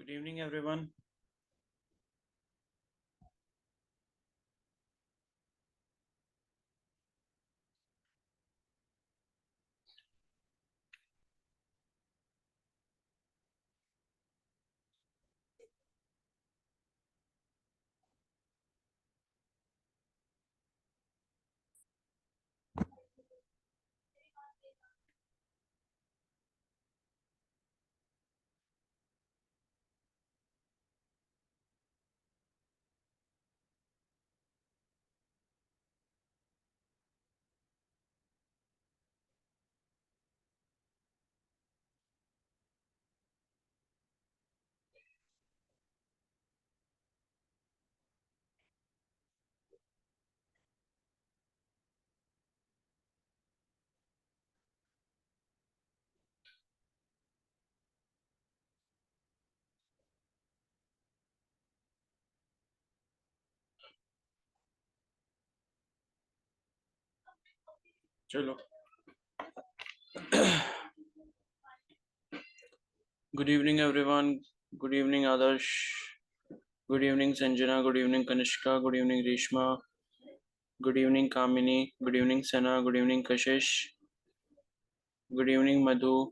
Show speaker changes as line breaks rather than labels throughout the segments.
Good evening, everyone. चलो. Good evening, everyone. Good evening, Adarsh. Good evening, Sanjana. Good evening, Kanishka. Good evening, Reshma. Good evening, Kamini. Good evening, Sana. Good evening, Kashish. Good evening, Madhu.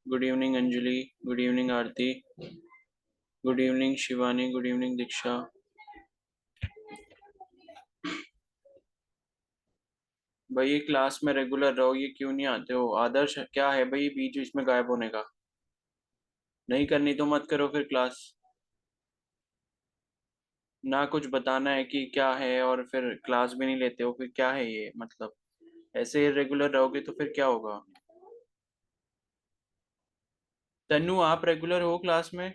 Good evening, Anjali. Good evening, Aarti. Good evening, Shivani. Good evening, Diksha. भाई class में regular रहो, ये क्यों नहीं आते हो? आदर्श क्या है भाई बीच बीच में गायब होने का? नहीं करनी तो मत करो फिर क्लास. ना कुछ बताना है कि क्या है और फिर क्लास भी नहीं लेते हो, फिर क्या है ये मतलब? ऐसे रेगुलर रहोगे तो फिर क्या होगा? तन्नू, आप रेगुलर हो क्लास में?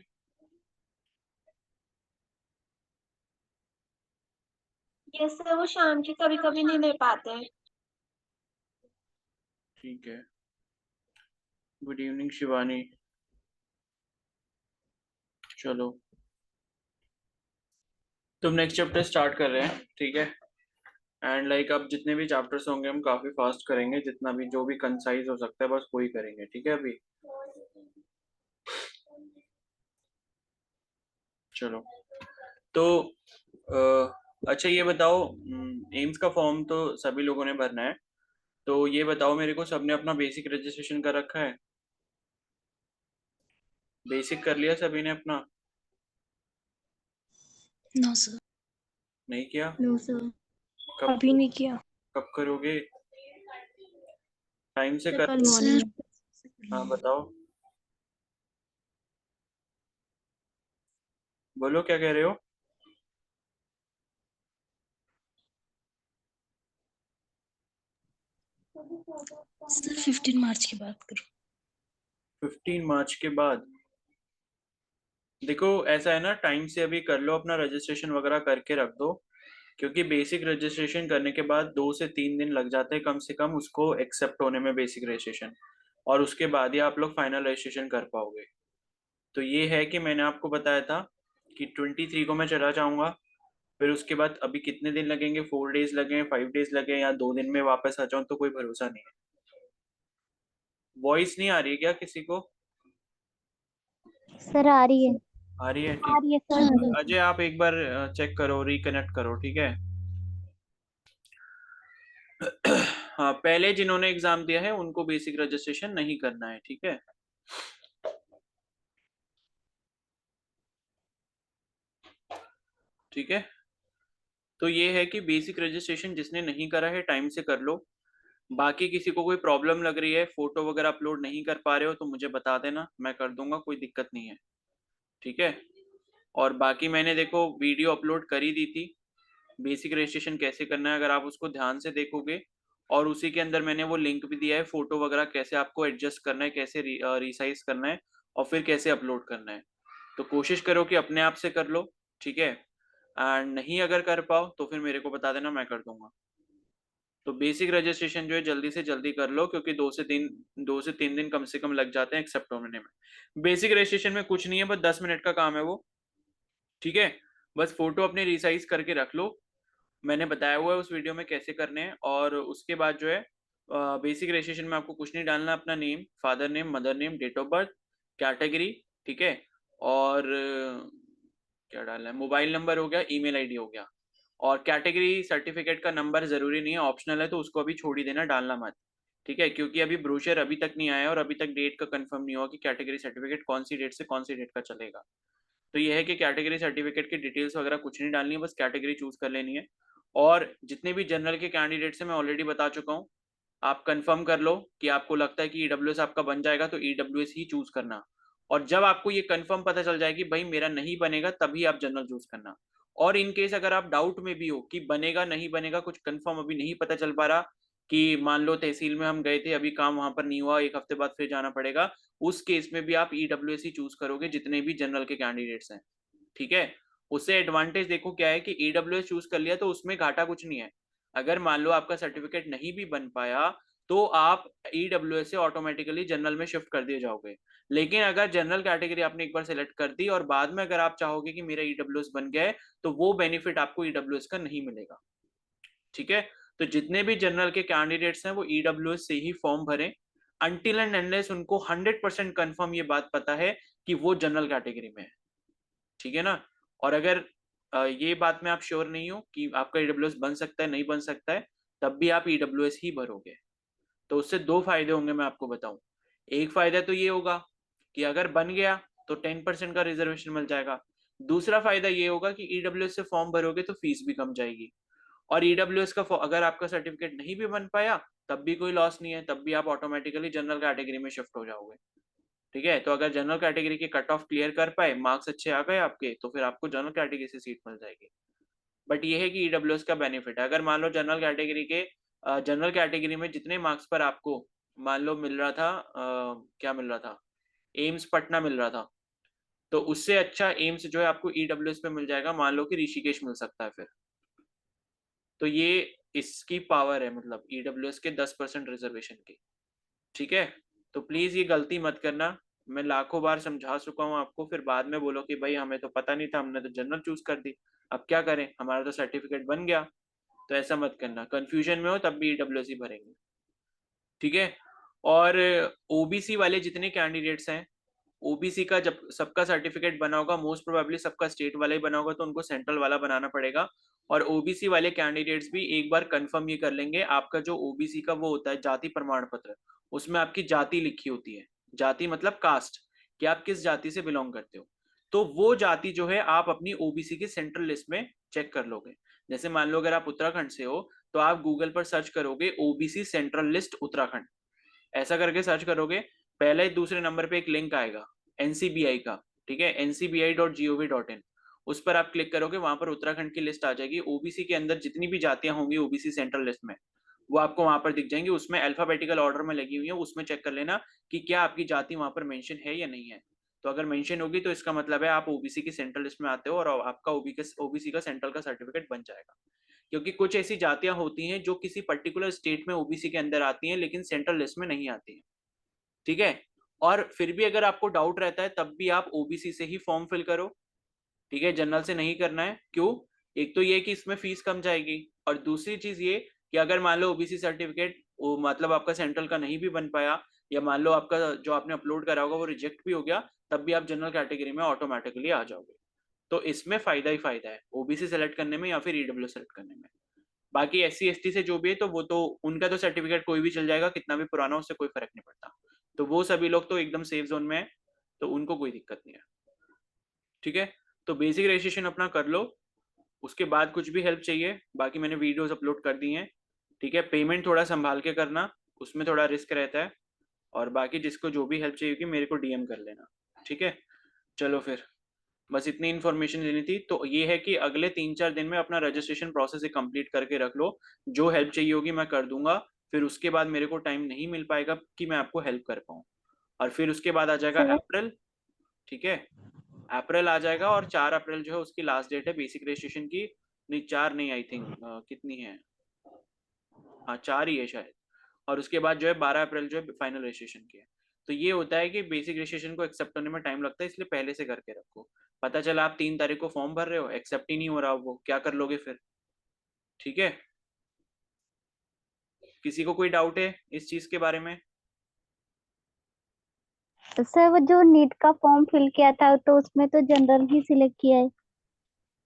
जैसे वो शाम की कभी कभी नहीं ले पाते।
ठीक है. Good evening Shivani. चलो, तुम नेक्स्ट चैप्टर स्टार्ट कर रहे हैं, ठीक है? एंड अब जितने भी चैप्टर्स होंगे हम काफी फास्ट करेंगे, जितना भी जो भी कंसाइज हो सकता है बस वही करेंगे, ठीक है? अभी चलो. तो अच्छा ये बताओ, एम्स का फॉर्म तो सभी लोगों ने भरना है. तो ये बताओ मेरे को, सबने अपना बेसिक रजिस्ट्रेशन कर रखा है? बेसिक कर लिया सभी ने अपना?
No sir.
नहीं किया?
नो सर,
कब
अभी नहीं किया.
कब करोगे? टाइम से कर.
कल मॉर्निंग में।
हाँ बताओ, बोलो क्या कह रहे हो?
सर 15 मार्च की बात करो.
15 मार्च के बाद? देखो ऐसा है ना, टाइम से अभी कर लो, अपना रजिस्ट्रेशन वगैरह करके रख दो. क्योंकि बेसिक रजिस्ट्रेशन करने के बाद 2 से 3 दिन लग जाते हैं कम से कम उसको एक्सेप्ट होने में, बेसिक रजिस्ट्रेशन. और उसके बाद ही आप लोग फाइनल रजिस्ट्रेशन कर पाओगे. तो ये है कि मैंने आपको बताया था कि 23 को मैं चला जाऊंगा. फिर उसके बाद अभी कितने दिन लगेंगे, 4 डेज लगे, 5 डेज लगे, या 2 दिन में वापस आ जाऊं तो कोई भरोसा नहीं है. वॉइस नहीं आ रही है क्या किसी को?
सर आ रही है।
आ रही है,
आ
ठीक.
रही है सर।
अजय आप एक बार चेक करो, रिकनेक्ट करो, ठीक है? हाँ, पहले जिन्होंने एग्जाम दिया है उनको बेसिक रजिस्ट्रेशन नहीं करना है, ठीक है? ठीक है. तो ये है कि बेसिक रजिस्ट्रेशन जिसने नहीं करा है टाइम से कर लो. बाकी किसी को कोई प्रॉब्लम लग रही है, फोटो वगैरह अपलोड नहीं कर पा रहे हो तो मुझे बता देना, मैं कर दूंगा, कोई दिक्कत नहीं है, ठीक है? और बाकी मैंने देखो वीडियो अपलोड कर ही दी थी, बेसिक रजिस्ट्रेशन कैसे करना है, अगर आप उसको ध्यान से देखोगे. और उसी के अंदर मैंने वो लिंक भी दिया है, फोटो वगैरह कैसे आपको एडजस्ट करना है, कैसे रिसाइज करना है, और फिर कैसे अपलोड करना है. तो कोशिश करो कि अपने आप से कर लो, ठीक है? एंड नहीं अगर कर पाओ तो फिर मेरे को बता देना, मैं कर दूंगा. तो बेसिक रजिस्ट्रेशन जो है जल्दी से जल्दी कर लो, क्योंकि 2 से 3 दिन कम से कम लग जाते हैं एक्सेप्ट होने में. बेसिक रजिस्ट्रेशन में कुछ नहीं है, बस 10 मिनट का काम है वो, ठीक है? बस फोटो अपने रिसाइज करके रख लो, मैंने बताया हुआ है उस वीडियो में कैसे करने हैं. और उसके बाद जो है बेसिक रजिस्ट्रेशन में आपको कुछ नहीं डालना, अपना name, father name, mother name, date of birth, category, ठीक है? और क्या डालना है, मोबाइल नंबर हो गया, ईमेल आईडी हो गया। और कैटेगरी सर्टिफिकेट का नंबर जरूरी नहीं है, ऑप्शनल है, तो उसको अभी छोड़ ही देना, डालना मत। ठीक है, क्योंकि अभी ब्रोशर अभी तक नहीं आया और अभी तक डेट का कंफर्म नहीं हुआ कि कैटेगरी सर्टिफिकेट कौन सी डेट से कौन सी डेट का चलेगा। तो ये है कि कैटेगरी सर्टिफिकेट की डिटेल्स वगैरह कुछ नहीं डालनी है, बस कैटेगरी चूज कर लेनी है। और जितने भी जनरल के कैंडिडेट्स हैं मैं ऑलरेडी बता चुका हूँ, आप कंफर्म कर लो कि आपको लगता है कि ईडब्ल्यूएस आपका बन जाएगा तो ईडब्ल्यूएस ही चूज करना। और जब आपको ये कंफर्म पता चल जाए कि भाई मेरा नहीं बनेगा, तभी आप जनरल चूज करना। और इन केस अगर आप डाउट में भी हो कि बनेगा नहीं बनेगा, कुछ कंफर्म अभी नहीं पता चल पा रहा, कि मान लो तहसील में हम गए थे, अभी काम वहां पर नहीं हुआ, एक हफ्ते बाद फिर जाना पड़ेगा, उस केस में भी आप ईडब्ल्यूएस ही चूज करोगे, जितने भी जनरल के कैंडिडेट्स हैं। ठीक है, उससे एडवांटेज देखो क्या है कि ईडब्ल्यूएस चूज कर लिया तो उसमें घाटा कुछ नहीं है। अगर मान लो आपका सर्टिफिकेट नहीं भी बन पाया, तो आप ईडब्ल्यूएस से ऑटोमेटिकली जनरल में शिफ्ट कर दिए जाओगे। लेकिन अगर जनरल कैटेगरी आपने एक बार सेलेक्ट कर दी और बाद में अगर आप चाहोगे कि मेरा ईडब्ल्यूएस बन गया है, तो वो बेनिफिट आपको ईडब्ल्यूएस का नहीं मिलेगा। ठीक है, तो जितने भी जनरल के कैंडिडेट्स हैं वो ईडब्ल्यूएस से ही फॉर्म भरें, अनटिल एंड अनलेस उनको 100% कंफर्म ये बात पता है कि वो जनरल कैटेगरी में है। ठीक है ना। और अगर ये बात में आप श्योर नहीं हो कि आपका ईडब्ल्यूएस बन सकता है नहीं बन सकता है, तब भी आप ईडब्ल्यूएस ही भरोगे। तो उससे दो फायदे होंगे, मैं आपको बताऊं। एक फायदा तो ये होगा कि अगर बन गया तो 10% का रिजर्वेशन मिल जाएगा। दूसरा फायदा ये होगा कि ईडब्ल्यूएस से फॉर्म भरोगे तो फीस भी कम जाएगी। और ईडब्ल्यूएस का अगर आपका सर्टिफिकेट नहीं भी बन पाया, तब भी कोई लॉस नहीं है, तब भी आप ऑटोमेटिकली जनरल कैटेगरी में शिफ्ट हो जाओगे। ठीक है, तो अगर जनरल कैटेगरी के कट ऑफ क्लियर कर पाए, मार्क्स अच्छे आ गए आपके, तो फिर आपको जनरल कैटेगरी से सीट मिल जाएगी। बट ये है कि ईडब्ल्यूएस का बेनिफिट है, अगर मान लो जनरल कैटेगरी में जितने मार्क्स पर आपको मान लो मिल रहा था, क्या मिल रहा था, एम्स पटना मिल रहा था, तो उससे अच्छा एम्स जो है आपको ईडब्ल्यूएस पे मिल जाएगा, मान लो कि ऋषिकेश मिल सकता है फिर। तो ये इसकी पावर है, मतलब ईडब्ल्यूएस के 10% रिजर्वेशन की। ठीक है, तो प्लीज ये गलती मत करना। मैं लाखों बार समझा चुका हूँ आपको, फिर बाद में बोलो कि भाई हमें तो पता नहीं था, हमने तो जनरल चूज कर दी, अब क्या करें, हमारा तो सर्टिफिकेट बन गया। तो ऐसा मत करना, कंफ्यूजन में हो तब भी ईडब्ल्यूएस ही भरेंगे। ठीक है, और ओबीसी वाले जितने कैंडिडेट्स हैं, ओबीसी का जब सबका सर्टिफिकेट बना होगा, मोस्ट प्रोबेबली सबका स्टेट वाला ही बना होगा, तो उनको सेंट्रल वाला बनाना पड़ेगा। और ओबीसी वाले कैंडिडेट्स भी एक बार कंफर्म ये कर लेंगे, आपका जो ओबीसी का वो होता है जाति प्रमाण पत्र, उसमें आपकी जाति लिखी होती है, जाति मतलब कास्ट, कि आप किस जाति से बिलोंग करते हो। तो वो जाति जो है आप अपनी ओबीसी की सेंट्रल लिस्ट में चेक कर लोगे। जैसे मान लो अगर आप उत्तराखंड से हो, तो आप गूगल पर सर्च करोगे ओबीसी सेंट्रल लिस्ट उत्तराखंड, ऐसा करके सर्च करोगे, पहले दूसरे नंबर पे एक लिंक आएगा एनसीबीआई का। ठीक है, ncbi.gov.in, उस पर आप क्लिक करोगे, वहां पर उत्तराखंड की लिस्ट आ जाएगी, ओबीसी के अंदर जितनी भी जातियां होंगी ओबीसी सेंट्रल लिस्ट में, वो आपको वहां पर दिख जाएंगी, उसमें अल्फाबेटिकल ऑर्डर में लगी हुई है, उसमें चेक कर लेना कि क्या आपकी जाति वहां पर मेंशन है या नहीं है। तो अगर मेंशन होगी तो इसका मतलब है आप ओबीसी की सेंट्रल लिस्ट में आते हो और आपका ओबीसी का सेंट्रल का सर्टिफिकेट बन जाएगा। क्योंकि कुछ ऐसी जातियां होती हैं जो किसी पर्टिकुलर स्टेट में ओबीसी के अंदर आती हैं लेकिन सेंट्रल लिस्ट में नहीं आती हैं। ठीक है, और फिर भी अगर आपको डाउट रहता है तब भी आप ओबीसी से ही फॉर्म फिल करो। ठीक है, जनरल से नहीं करना है, क्यों? एक तो ये कि इसमें फीस कम जाएगी, और दूसरी चीज ये कि अगर मान लो ओबीसी सर्टिफिकेट मतलब आपका सेंट्रल का नहीं भी बन पाया, या मान लो आपका जो आपने अपलोड करा होगा वो रिजेक्ट भी हो गया, तब भी आप जनरल कैटेगरी में ऑटोमेटिकली आ जाओगे। तो इसमें फायदा ही फायदा है ओबीसी सेलेक्ट करने में या फिर ईडब्ल्यू सेलेक्ट करने में। बाकी एससी एसटी से जो भी है, तो वो तो उनका तो सर्टिफिकेट कोई भी चल जाएगा, कितना भी पुराना, उससे कोई फर्क नहीं पड़ता। तो वो सभी लोग तो एकदम सेफ जोन में है, तो उनको कोई दिक्कत नहीं है। ठीक है, तो बेसिक रजिस्ट्रेशन अपना कर लो, उसके बाद कुछ भी हेल्प चाहिए, बाकी मैंने वीडियोस अपलोड कर दी हैं। ठीक है, पेमेंट थोड़ा संभाल के करना, उसमें थोड़ा रिस्क रहता है। और बाकी जिसको जो भी हेल्प चाहिए होगी मेरे को डीएम कर लेना। ठीक है, चलो फिर, बस इतनी इन्फॉर्मेशन लेनी थी। तो ये है कि अगले 3-4 दिन में अपना रजिस्ट्रेशन प्रोसेस कंप्लीट करके रख लो, जो हेल्प चाहिए होगी मैं कर दूंगा। फिर उसके बाद मेरे को टाइम नहीं मिल पाएगा कि मैं आपको हेल्प कर पाऊँ। और फिर उसके बाद आ जाएगा
सर
अप्रैल। ठीक है, अप्रैल आ जाएगा, और 4 अप्रैल जो है उसकी लास्ट डेट है बेसिक रजिस्ट्रेशन की। नहीं 4 नहीं, आई थिंक कितनी है, हाँ 4 ही है शायद। और उसके बाद जो है 12 अप्रैल जो है फाइनल रजिस्ट्रेशन की है। तो ये होता है कि बेसिक रजिस्ट्रेशन को एक्सेप्ट होने में टाइम लगता है, इसलिए पहले से करके रखो। पता चला आप 3 तारीख को फॉर्म भर रहे हो, एक्सेप्ट ही नहीं हो रहा, वो क्या कर लोगे फिर। ठीक है, किसी को कोई डाउट है इस चीज के बारे में?
सर वो जो नीट का फॉर्म फिल किया था तो उसमें तो जनरल ही सिलेक्ट किया है।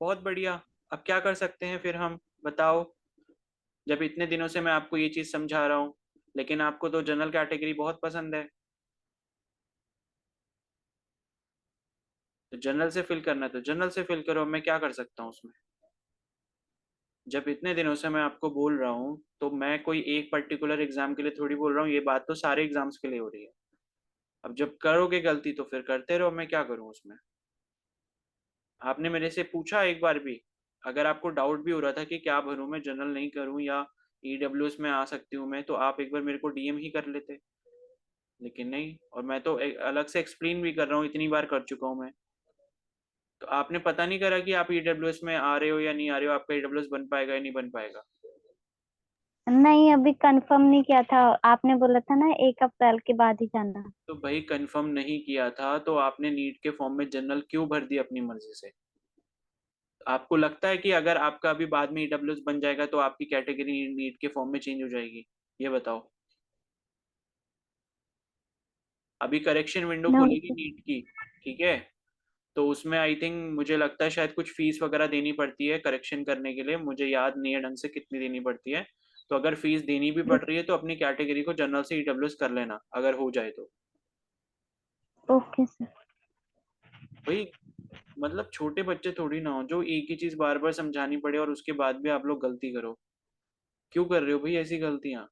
बहुत बढ़िया। अब क्या कर सकते हैं फिर हम, बताओ। जब इतने दिनों से मैं आपको ये चीज समझा रहा हूँ, लेकिन आपको तो जनरल कैटेगरी बहुत पसंद है, तो जनरल से फिल करना है तो जनरल से फिल करो, मैं क्या कर सकता हूँ उसमें। जब इतने दिनों से मैं आपको बोल रहा हूँ, तो मैं कोई एक पर्टिकुलर एग्जाम के लिए थोड़ी बोल रहा हूँ, ये बात तो सारे एग्जाम्स के लिए हो रही है। अब जब करोगे गलती तो फिर करते रहो, मैं क्या करूँ उसमें। आपने मेरे से पूछा एक बार भी, अगर आपको डाउट भी हो रहा था कि क्या भरूं, मैं जनरल नहीं करूं या ईडब्ल्यूएस में आ सकती हूँ मैं, तो आप एक बार मेरे को डीएम ही कर लेते। लेकिन नहीं, और मैं तो अलग से एक्सप्लेन भी कर रहा हूँ, इतनी बार कर चुका हूँ मैं। तो आपने पता नहीं करा कि आप ईडब्ल्यूएस में आ रहे हो या नहीं आ रहे हो, आपका ईडब्ल्यूएस बन पाएगा या नहीं बन पाएगा।
नहीं, अभी कंफर्म नहीं किया था, आपने बोला था ना 1 अप्रैल के बाद ही जाना।
तो भाई कंफर्म नहीं किया था तो आपने नीट के फॉर्म में जनरल क्यों भर दिया अपनी मर्जी से। आपको लगता है कि अगर आपका अभी बाद में ईडब्ल्यूएस बन जाएगा तो आपकी कैटेगरी नीट के फॉर्म में चेंज हो जाएगी? ये बताओ। अभी करेक्शन विंडो
नो
खुलेगी
सर।
नीट की, ठीक है? तो उसमें आई थिंक मुझे लगता है शायद कुछ फीस वगैरह देनी पड़ती है करेक्शन करने के लिए, मुझे याद नहीं है ढंग से कितनी देनी पड़ती है। तो अगर फीस देनी भी पड़ रही है तो अपनी कैटेगरी को जनरल से ईडब्ल्यूएस कर लेना अगर हो जाए तो।
Okay sir.
भाई मतलब छोटे बच्चे थोड़ी ना हो जो एक ही चीज बार बार समझानी पड़े और उसके बाद भी आप लोग गलती करो। क्यों कर रहे हो भाई ऐसी गलतियां?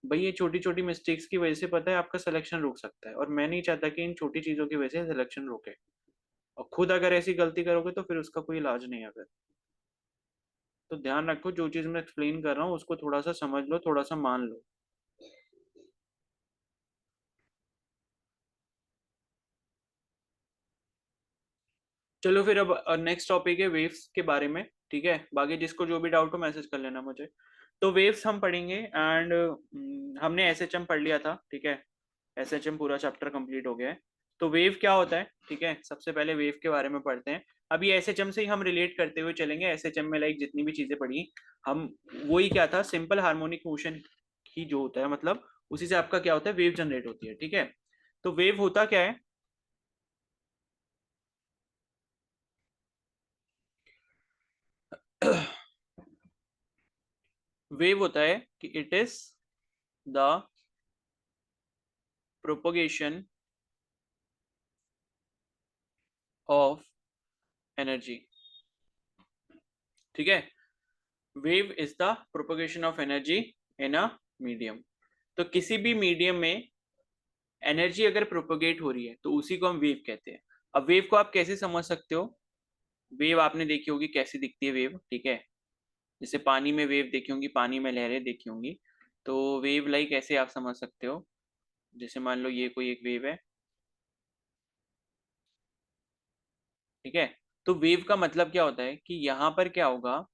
भाई ये छोटी छोटी मिस्टेक्स की वजह से पता है आपका सिलेक्शन रुक सकता है, और मैं नहीं चाहता कि इन छोटी चीजों की वजह से सिलेक्शन रुके। और खुद अगर ऐसी गलती करोगे तो फिर उसका कोई इलाज नहीं है फिर। तो ध्यान रखो, जो चीज मैं एक्सप्लेन कर रहा हूँ उसको थोड़ा सा समझ लो, थोड़ा सा मान लो। चलो फिर अब नेक्स्ट टॉपिक है वेव्स के बारे में, ठीक है? बाकी जिसको जो भी डाउट हो मैसेज कर लेना मुझे। तो वेव्स हम पढ़ेंगे, एंड हमने एसएचएम पढ़ लिया था, ठीक है? एसएचएम पूरा चैप्टर कंप्लीट हो गया है। तो वेव क्या होता है, ठीक है? सबसे पहले वेव के बारे में पढ़ते हैं। अभी एसएचएम से ही हम रिलेट करते हुए चलेंगे। एसएचएम में लाइक जितनी भी चीजें पढ़ी हम, वही क्या था, सिंपल हार्मोनिक मोशन ही जो होता है, मतलब उसी से आपका क्या होता है, वेव जनरेट होती है, ठीक है? तो वेव होता क्या है? वेव होता है कि it is the propagation of energy, ठीक है? Wave is the propagation of energy in a medium. तो किसी भी मीडियम में एनर्जी अगर प्रोपोगेट हो रही है तो उसी को हम वेव कहते हैं। अब वेव को आप कैसे समझ सकते हो? वेव आपने देखी होगी कैसी दिखती है वेव, ठीक है? जैसे पानी में वेव देखी होंगी, पानी में लहरें देखी होंगी। तो वेव लाइक ऐसे आप समझ सकते हो, जैसे मान लो ये कोई एक वेव है, ठीक है? तो वेव का मतलब क्या होता है कि यहाँ पर क्या होगा,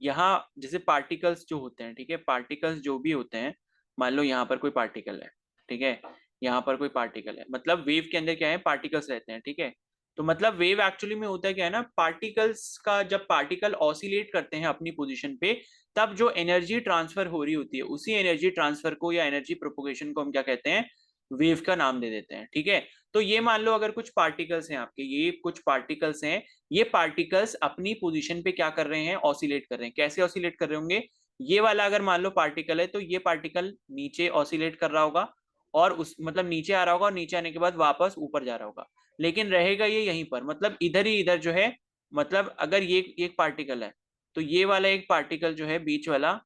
यहाँ जैसे पार्टिकल्स जो होते हैं, ठीक है? पार्टिकल्स जो भी होते हैं, मान लो यहाँ पर कोई पार्टिकल है, ठीक है? यहाँ पर कोई पार्टिकल है, मतलब वेव के अंदर क्या है, पार्टिकल्स रहते हैं, ठीक है? तो मतलब वेव एक्चुअली में होता है क्या है ना, पार्टिकल्स का जब पार्टिकल ऑसिलेट करते हैं अपनी पोजीशन पे, तब जो एनर्जी ट्रांसफर हो रही होती है, उसी एनर्जी ट्रांसफर को या एनर्जी प्रोपोगेशन को हम क्या कहते हैं, वेव का नाम दे देते हैं, ठीक है? तो ये मान लो अगर कुछ पार्टिकल्स हैं आपके, ये कुछ पार्टिकल्स हैं, ये पार्टिकल्स अपनी पोजीशन पे क्या कर रहे हैं, ऑसिलेट कर रहे हैं। कैसे ऑसिलेट कर रहे होंगे? ये वाला अगर मान लो पार्टिकल है तो ये पार्टिकल नीचे ऑसिलेट कर रहा होगा, और उस मतलब नीचे आ रहा होगा, और नीचे आने के बाद वापस ऊपर जा रहा होगा, लेकिन रहेगा ये यहीं पर, मतलब इधर ही इधर जो है। मतलब अगर ये एक पार्टिकल है, तो ये वाला एक पार्टिकल जो है बीच वाला,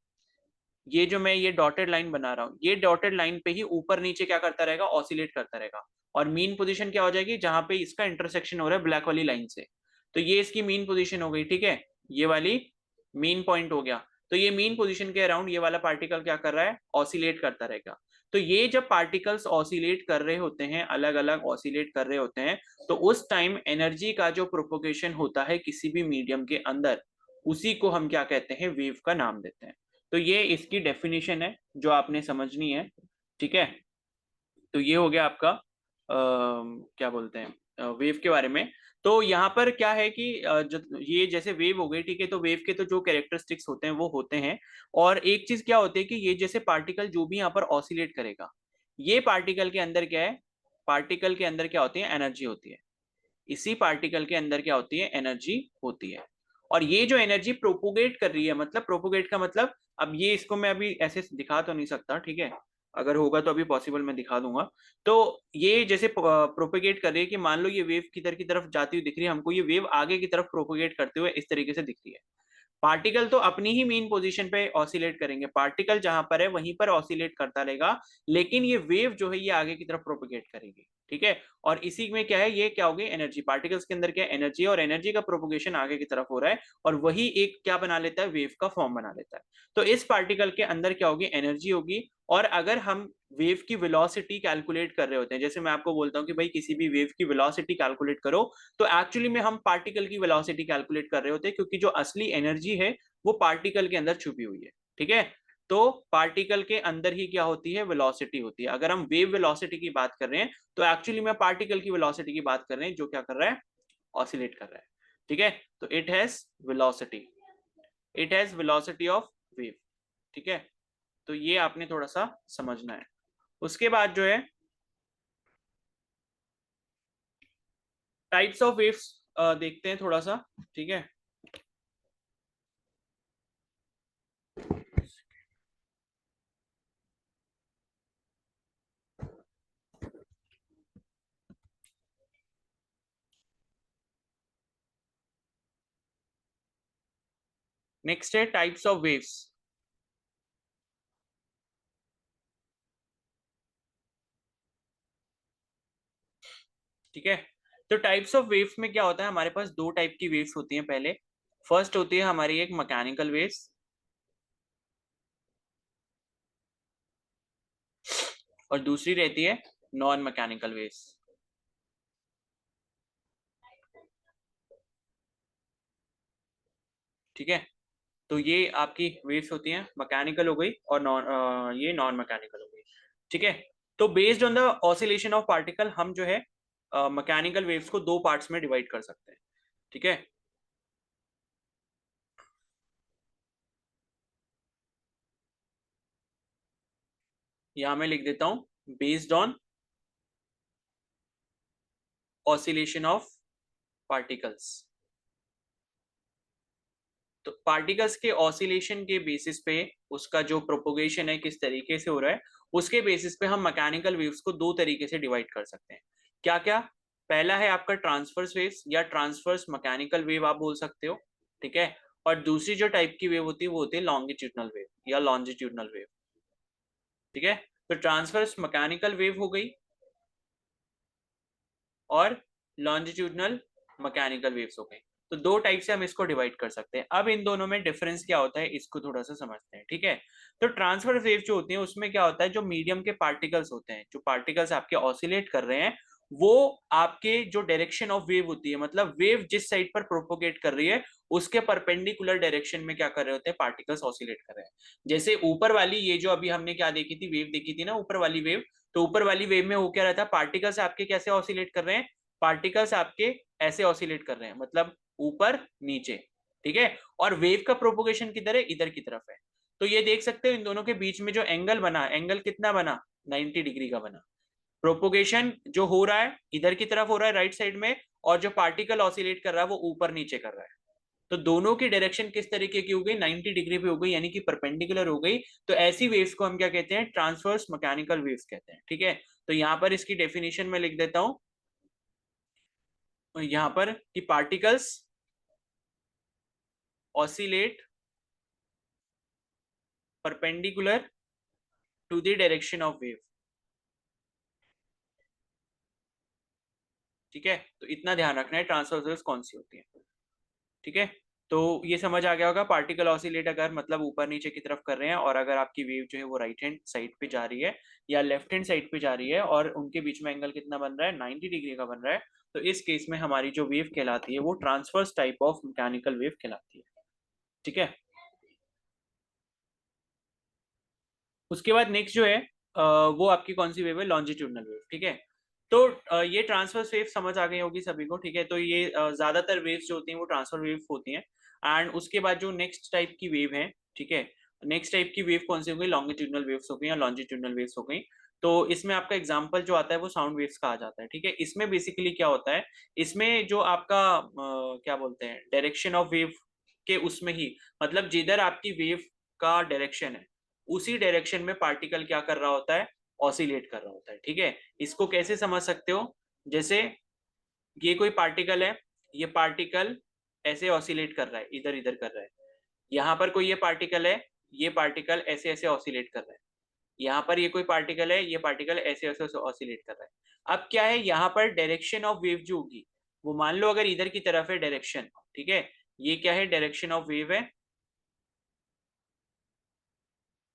ये जो मैं ये डॉटेड लाइन बना रहा हूँ, ये डॉटेड लाइन पे ही ऊपर नीचे क्या करता रहेगा, ऑसिलेट करता रहेगा। और मीन पोजीशन क्या हो जाएगी, जहां पे इसका इंटरसेक्शन हो रहा है ब्लैक वाली लाइन से, तो ये इसकी मीन पोजीशन हो गई, ठीक है? ये वाली मीन पॉइंट हो गया। तो ये मीन पोजीशन के अराउंड ये वाला पार्टिकल क्या कर रहा है, ऑसिलेट करता रहेगा। तो ये जब पार्टिकल्स ऑसिलेट कर रहे होते हैं, अलग अलग ऑसिलेट कर रहे होते हैं, तो उस टाइम एनर्जी का जो प्रोपोगेशन होता है किसी भी मीडियम के अंदर, उसी को हम क्या कहते हैं, वेव का नाम देते हैं। तो ये इसकी डेफिनेशन है जो आपने समझनी है, ठीक है? तो ये हो गया आपका क्या बोलते हैं, वेव के बारे में। तो यहाँ पर क्या है कि ये जैसे वेव हो गई, ठीक है? तो वेव के तो जो कैरेक्टरिस्टिक्स होते हैं वो होते हैं। और एक चीज क्या होती है कि ये जैसे पार्टिकल जो भी यहाँ पर ऑसिलेट करेगा, ये पार्टिकल के अंदर क्या है, पार्टिकल के अंदर क्या होती है, एनर्जी होती है। इसी पार्टिकल के अंदर क्या होती है, एनर्जी होती है। और ये जो एनर्जी प्रोपोगेट कर रही है, मतलब प्रोपोगेट का मतलब, अब ये इसको मैं अभी ऐसे दिखा तो नहीं सकता, ठीक है, अगर होगा तो अभी पॉसिबल मैं दिखा दूंगा। तो ये जैसे प्रोपोगेट कर रही है कि मान लो ये वेव किधर की तरफ जाती हुई दिख रही है हमको, ये वेव आगे की तरफ प्रोपोगेट करते हुए इस तरीके से दिख रही है। पार्टिकल तो अपनी ही मेन पोजीशन पे ऑसिलेट करेंगे, पार्टिकल जहां पर है वहीं पर ऑसिलेट करता रहेगा, लेकिन ये वेव जो है ये आगे की तरफ प्रोपोगेट करेगी, ठीक है। और इसी में क्या है, ये क्या होगी, एनर्जी, पार्टिकल्स के अंदर क्या है, एनर्जी, और एनर्जी का प्रोपोगेशन आगे की तरफ हो रहा है, और वही एक क्या बना लेता है, वेव का फॉर्म बना लेता है। तो इस पार्टिकल के अंदर क्या होगी, एनर्जी होगी। और अगर हम वेव की वेलोसिटी कैलकुलेट कर रहे होते हैं, जैसे मैं आपको बोलता हूँ कि भाई किसी भी वेव की वेलोसिटी कैलकुलेट करो, तो एक्चुअली में हम पार्टिकल की वेलोसिटी कैलकुलेट कर रहे होते हैं, क्योंकि जो असली एनर्जी है वो पार्टिकल के अंदर छुपी हुई है, ठीक है। तो पार्टिकल के अंदर ही क्या होती है, वेलोसिटी होती है। अगर हम वेव वेलोसिटी की बात कर रहे हैं तो एक्चुअली में पार्टिकल की वेलोसिटी की बात कर रहे हैं, जो क्या कर रहा है, ऑसिलेट कर रहा है, ठीक है। तो it has velocity, it has velocity of wave, ठीक है। तो ये आपने थोड़ा सा समझना है। उसके बाद जो है टाइप्स ऑफ वेव्स देखते हैं थोड़ा सा, ठीक है। नेक्स्ट है टाइप्स ऑफ वेव्स, ठीक है। तो टाइप्स ऑफ वेव्स में क्या होता है, हमारे पास दो टाइप की वेव्स होती हैं। पहले फर्स्ट होती है हमारी एक मैकेनिकल वेव्स, और दूसरी रहती है नॉन मैकेनिकल वेव्स, ठीक है। तो ये आपकी वेव्स होती हैं, मैकेनिकल हो गई और ये नॉन मैकेनिकल हो गई, ठीक है। तो based on the oscillation of particle हम जो है मैकेनिकल वेव्स को दो पार्ट्स में डिवाइड कर सकते हैं, ठीक है। यहां मैं लिख देता हूं, based on oscillation of particles. तो पार्टिकल्स के ऑसिलेशन के बेसिस पे उसका जो प्रोपोगेशन है किस तरीके से हो रहा है, उसके बेसिस पे हम मैकेनिकल वेव्स को दो तरीके से डिवाइड कर सकते हैं। क्या क्या, पहला है आपका ट्रांसवर्स वेव्स या ट्रांसवर्स मैकेनिकल वेव आप बोल सकते हो, ठीक है। और दूसरी जो टाइप की वेव होती है वो होती है लॉन्गिट्यूडनल वेव या लॉन्जिट्यूडनल वेव, ठीक है। तो ट्रांसवर्स मैकेनिकल वेव हो गई और लॉन्जिट्यूडनल मैकेनिकल वेव्स हो गई। तो दो टाइप से हम इसको डिवाइड कर सकते हैं। अब इन दोनों में डिफरेंस क्या होता है इसको थोड़ा सा समझते हैं, ठीक है। तो ट्रांसवर्स वेव जो होती है उसमें क्या होता है, जो मीडियम के पार्टिकल्स होते हैं, जो पार्टिकल्स आपके ऑसिलेट कर रहे हैं, वो आपके जो डायरेक्शन ऑफ वेव होती है, मतलब वेव जिस साइड पर प्रोपोगेट कर रही है उसके परपेंडिकुलर डायरेक्शन में क्या कर रहे होते हैं, पार्टिकल्स ऑसिलेट कर रहे हैं। जैसे ऊपर वाली ये जो अभी हमने क्या देखी थी, वेव देखी थी ना, ऊपर वाली वेव, तो ऊपर वाली वेव में हो क्या रहता है, पार्टिकल्स आपके कैसे ऑसिलेट कर रहे हैं, पार्टिकल्स आपके ऐसे ऑसिलेट कर रहे हैं, मतलब ऊपर नीचे, ठीक है। और वेव का प्रोपोगेशन किधर है, इधर की तरफ है। तो ये देख सकते हो इन दोनों के बीच में जो एंगल बना, एंगल कितना बना, 90 डिग्री का बना। प्रोपोगेशन जो हो रहा है इधर की तरफ हो रहा है राइट साइड में, और जो पार्टिकल ऑसिलेट कर रहा है वो ऊपर नीचे कर रहा है। तो दोनों की डायरेक्शन किस तरीके की हो गई, 90 डिग्री पे हो गई, यानी कि परपेंडिकुलर हो गई। तो ऐसी वेव्स को हम क्या कहते हैं, ट्रांसवर्स मैकेनिकल वेव्स कहते हैं, ठीक है। तो यहाँ पर इसकी डेफिनेशन में लिख देता हूं, यहां पर कि particles oscillate perpendicular to the direction of wave, ठीक है। तो इतना ध्यान रखना है ट्रांसवर्स वेव्स कौन सी होती है, ठीक है। तो ये समझ आ गया होगा, पार्टिकल ऑसिलेट अगर मतलब ऊपर नीचे की तरफ कर रहे हैं, और अगर आपकी वेव जो है वो राइट हैंड साइड पे जा रही है या लेफ्ट हैंड साइड पे जा रही है, और उनके बीच में एंगल कितना बन रहा है, 90 डिग्री का बन रहा है, तो इस केस में हमारी जो वेव कहलाती है वो transverse type of mechanical wave कहलाती है, ठीक है। उसके बाद नेक्स्ट जो है वो आपकी कौन सी वेव है, लॉन्जिट्यूडनल वेव, ठीक है। तो ये ट्रांसवर्स वेव समझ आ गई होगी सभी को, ठीक है। तो ये ज्यादातर वेव्स जो होती हैं वो ट्रांसफर वेव होती हैं। एंड उसके बाद जो नेक्स्ट टाइप की वेव है, ठीक है, नेक्स्ट टाइप की वेव कौन सी हो गई, लॉन्गिट्यूडनल वेव्स हो गई या लॉन्जिट्यूडनल वेव्स हो गई। तो इसमें आपका एग्जाम्पल जो आता है वो साउंड वेव्स का आ जाता है, ठीक है। इसमें बेसिकली क्या होता है, इसमें जो आपका क्या बोलते हैं डायरेक्शन ऑफ वेव के उसमें ही, मतलब जिधर आपकी वेव का डायरेक्शन है उसी डायरेक्शन में पार्टिकल क्या कर रहा होता है, ऑसिलेट कर रहा होता है, ठीक है। इसको कैसे समझ सकते हो, जैसे ये कोई पार्टिकल है, ये पार्टिकल ऐसे ऑसिलेट कर रहा है, इधर इधर कर रहा है। यहाँ पर कोई ये पार्टिकल है, ये पार्टिकल ऐसे ऐसे ऑसिलेट कर रहा है। यहाँ पर ये कोई पार्टिकल है, ये पार्टिकल ऐसे ऐसे ऑसिलेट कर रहा है। अब क्या है, यहाँ पर डायरेक्शन ऑफ वेव जो होगी वो, मान लो अगर इधर की तरफ है डायरेक्शन, ठीक है, ये क्या है डायरेक्शन ऑफ वेव है,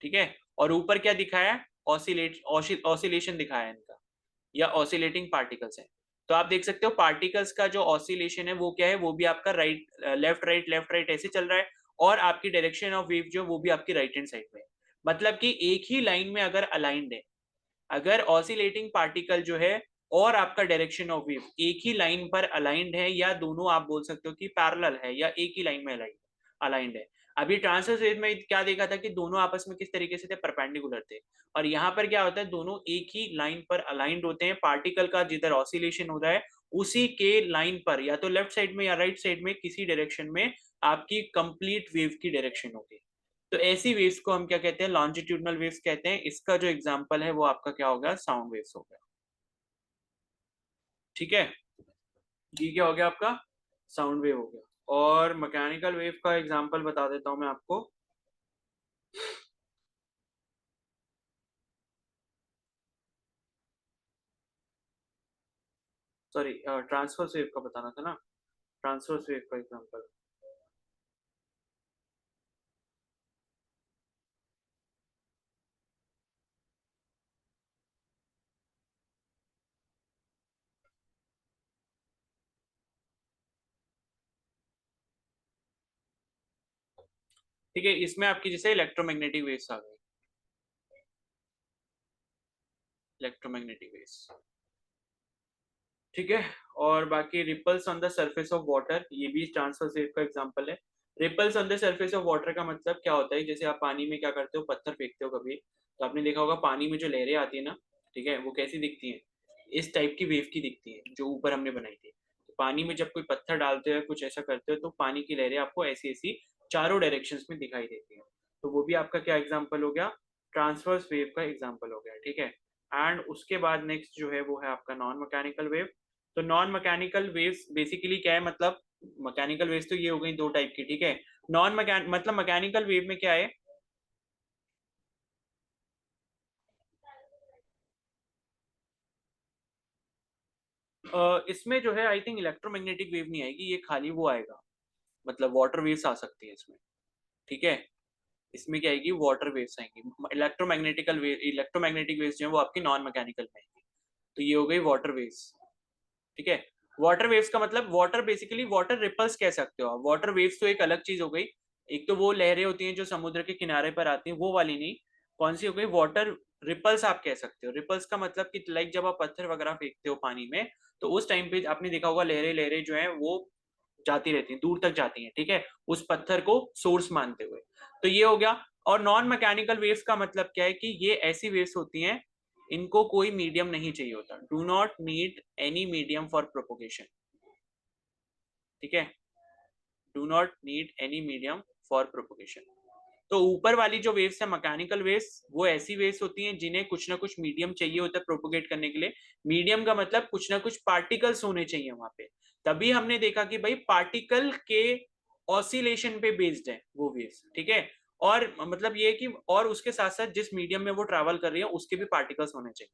ठीक है। और ऊपर क्या दिखाया है, ऑसिलेशन दिखाया है इनका, या ऑसिलेटिंग पार्टिकल्स है। तो आप देख सकते हो पार्टिकल्स का जो ऑसिलेशन है वो क्या है, वो भी आपका राइट लेफ्ट राइट ऐसे चल रहा है, और आपकी डायरेक्शन ऑफ वेव जो वो भी आपकी राइट हैंड साइड में है। मतलब कि एक ही लाइन में अगर अलाइंड है, अगर ऑसिलेटिंग पार्टिकल जो है और आपका डायरेक्शन ऑफ वेव एक ही लाइन पर अलाइंड है, या दोनों आप बोल सकते हो कि पैरेलल है, या एक ही लाइन में अलाइंड है। अभी ट्रांसवर्स वेव में क्या देखा था कि दोनों आपस में किस तरीके से थे, परपेंडिकुलर थे। और यहाँ पर क्या होता है, दोनों एक ही लाइन पर अलाइंड होते हैं, पार्टिकल का जिधर ऑसिलेशन हो रहा है उसी के लाइन पर, या तो लेफ्ट साइड में या राइट साइड में किसी डायरेक्शन में आपकी कंप्लीट वेव की डायरेक्शन होगी। तो ऐसी वेव्स को हम क्या कहते हैं, लॉन्जिट्यूडनल वेव्स कहते हैं। इसका जो एग्जांपल है वो आपका क्या होगा, साउंड वेव्स हो गया, ठीक है। ये क्या हो गया आपका, साउंड वेव हो गया। और मैकेनिकल वेव का एग्जांपल बता देता हूं मैं आपको। सॉरी, ट्रांसवर्स वेव का बताना था ना, ट्रांसवर्स वेव का एग्जांपल। ठीक है, इसमें आपकी जैसे इलेक्ट्रोमैग्नेटिक वेव्स आ गई, इलेक्ट्रोमैग्नेटिक वेव्स, ठीक है। और बाकी ripples on the surface of water, ये भी ट्रांसवर्स वेव का एग्जांपल है। Ripples on the surface of water का मतलब क्या होता है, जैसे आप पानी में क्या करते हो, पत्थर फेंकते हो कभी, तो आपने देखा होगा पानी में जो लहरें आती है ना, ठीक है, वो कैसी दिखती है, इस टाइप की वेव की दिखती है जो ऊपर हमने बनाई थी। तो पानी में जब कोई पत्थर डालते हो कुछ ऐसा करते हो तो पानी की लहरें आपको ऐसी ऐसी चारों डायरेक्शंस में दिखाई देती है। तो वो भी आपका क्या एग्जाम्पल हो गया, ट्रांसवर्स वेव का एग्जाम्पल हो गया, ठीक है। एंड उसके बाद नेक्स्ट जो है वो है आपका नॉन मैकेनिकल वेव। तो नॉन मैकेनिकल वेव्स बेसिकली क्या है, मतलब मैकेनिकल वेव्स तो ये हो गई दो टाइप की, ठीक है। नॉन मैकेन मतलब मैकेनिकल वेव में क्या है, इसमें जो है आई थिंक इलेक्ट्रोमैग्नेटिक वेव नहीं आएगी, ये खाली वो आएगा, मतलब वाटर वेव्स आ सकती है इसमें, ठीक है। इसमें क्या आएगी, वाटर वेव्स आएंगी। इलेक्ट्रोमैग्नेटिक वेव्स जो है वो आपकी नॉन मैकेनिकल में आएंगी। तो ये हो गई वाटर वेव्स, ठीक है। वाटर वेव्स का मतलब वाटर, बेसिकली वाटर रिपल्स कह सकते हो आप, वाटर वेव्स तो एक अलग चीज हो गई। एक तो वो लहरें होती हैं जो समुद्र के किनारे पर आती हैं, वो वाली नहीं। कौन सी हो गई, वाटर रिपल्स आप कह सकते हो। रिपल्स का मतलब कि लाइक जब आप पत्थर वगैरह फेंकते हो पानी में, तो उस टाइम पे आपने देखा होगा लहरें लहरें जो है वो जाती रहती हैं, दूर तक जाती हैं, ठीक है, उस पत्थर को सोर्स मानते हुए। तो ये हो गया। और नॉन मैकेनिकल वेव्स का मतलब क्या है कि ये ऐसी वेव्स होती हैं, इनको कोई मीडियम नहीं चाहिए होता, do not need any medium for propagation, ठीक है, do not need any medium for propagation. तो ऊपर वाली जो वेव्स है मैकेनिकल वेव्स, वो ऐसी वेव्स होती हैं जिन्हें कुछ ना कुछ मीडियम चाहिए होता है प्रोपोगेट करने के लिए। मीडियम का मतलब कुछ ना कुछ पार्टिकल्स होने चाहिए वहां पे, तभी हमने देखा कि भाई पार्टिकल के ऑसिलेशन पे बेस्ड है वो वेव्स, ठीक है। और मतलब ये कि और उसके साथ साथ जिस मीडियम में वो ट्रैवल कर रही है उसके भी पार्टिकल्स होने चाहिए।